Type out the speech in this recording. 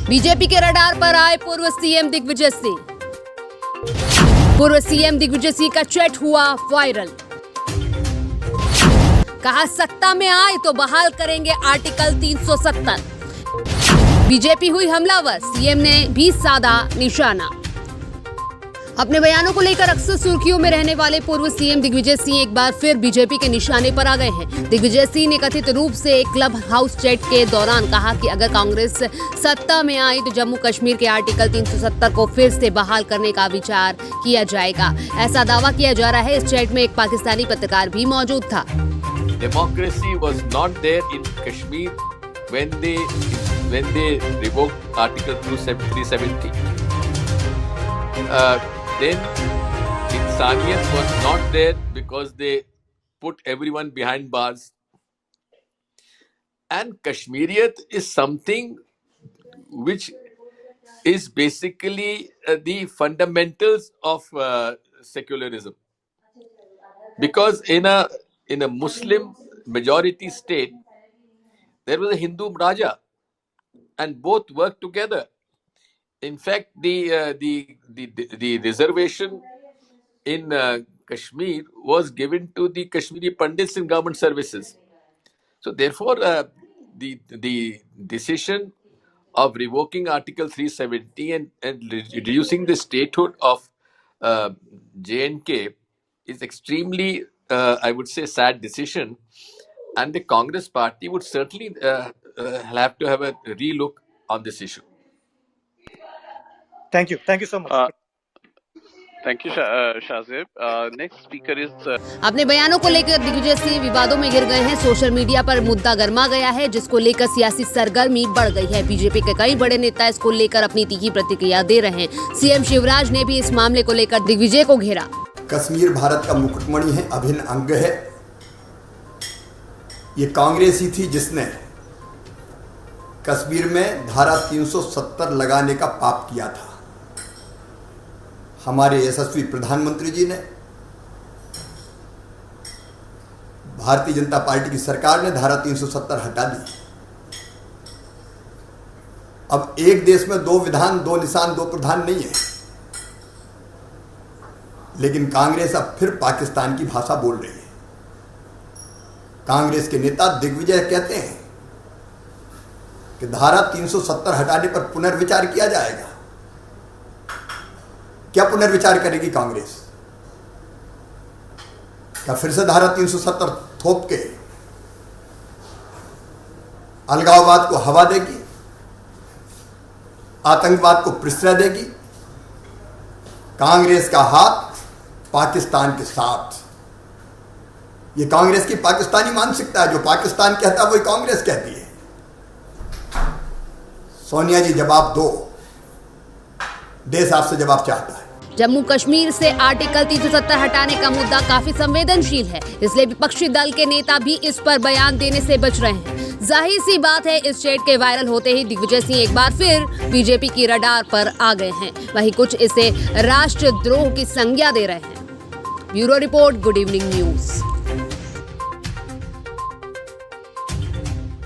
BJP के radar पर आए पूर्व सीएम दिग्विजय सिंह। पूर्व सीएम दिग्विजय सिंह का चैट हुआ वायरल। कहा सत्ता में आए तो बहाल करेंगे आर्टिकल 370। बीजेपी हुई हमलावर, सीएम ने भी साधा निशाना। अपने बयानों को लेकर अक्सर सुर्खियों में रहने वाले पूर्व सीएम दिग्विजय सिंह एक बार फिर बीजेपी के निशाने पर आ गए हैं। दिग्विजय सिंह ने कथित रूप से एक क्लब हाउस चैट के दौरान कहा कि अगर कांग्रेस सत्ता में आई तो जम्मू कश्मीर के आर्टिकल 370 को फिर से बहाल करने का विचार किया जाएगा। ऐसा दावा किया जा रहा है। इस चैट में एक पाकिस्तानी पत्रकार भी मौजूद था। Democracy was not there in Kashmir when they revoked Article 370. Then Insaniyat was not there because they put everyone behind bars. And Kashmiriyat is something which is basically the fundamentals of secularism. Because in a Muslim majority state, there was a Hindu Raja, and both worked together. In fact, the reservation in Kashmir was given to the Kashmiri Pandits in government services. So, therefore, the decision of revoking Article 370 and reducing the statehood of J&K is extremely, I would say, sad decision, and the Congress party would certainly have to have a relook on this issue. Thank you so much. Thank you, Shazib. Next speaker is. अपने बयानों को लेकर दिग्विजय सिंह विवादों में घिर गए हैं। Social media पर मुद्दा गर्मा गया है, जिसको लेकर सियासी सरगर्मी बढ़ गई है। बीजेपी के कई बड़े नेता इसको लेकर अपनी तीखी प्रतिक्रिया दे रहे हैं। सीएम शिवराज ने भी इस मामले को लेकर दिग्विजय को घेरा। कश्मीर भारत का मुकुटमणि है, अभिन्न अंग है। ये कांग्रेस ही थी जिसने कश्मीर में धारा 370 लगाने का पाप किया था। हमारे यशस्वी प्रधानमंत्री जी ने, भारतीय जनता पार्टी की सरकार ने धारा 370 हटा दी। अब एक देश में दो विधान, दो निशान, दो प्रधान नहीं है। लेकिन कांग्रेस अब फिर पाकिस्तान की भाषा बोल रही है। कांग्रेस के नेता दिग्विजय कहते हैं कि धारा 370 हटाने पर पुनर्विचार किया जाएगा। क्या पुनर्विचार करेगी कांग्रेस? क्या फिर से धारा 370 थोप के अलगाववाद को हवा देगी, आतंकवाद को प्रश्रय देगी? कांग्रेस का हाथ पाकिस्तान के साथ। ये कांग्रेस की पाकिस्तानी मानसिकता है। जो पाकिस्तान कहता है वही कांग्रेस कहती है। सोनिया जी जवाब दो, देश आपसे जवाब चाहता है। जम्मू कश्मीर से आर्टिकल 370 हटाने का मुद्दा काफी संवेदनशील है, इसलिए विपक्षी दल के नेता भी इस पर बयान देने से बच रहे हैं। जाहिर सी बात है, इस चैट के वायरल होते ही दिग्विजय सिंह एक बार फिर बीजेपी की रडार पर आ गए हैं। वहीं कुछ इसे राष्ट्रद्रोह की संज्ञा दे रहे हैं। Bureau report, good evening news.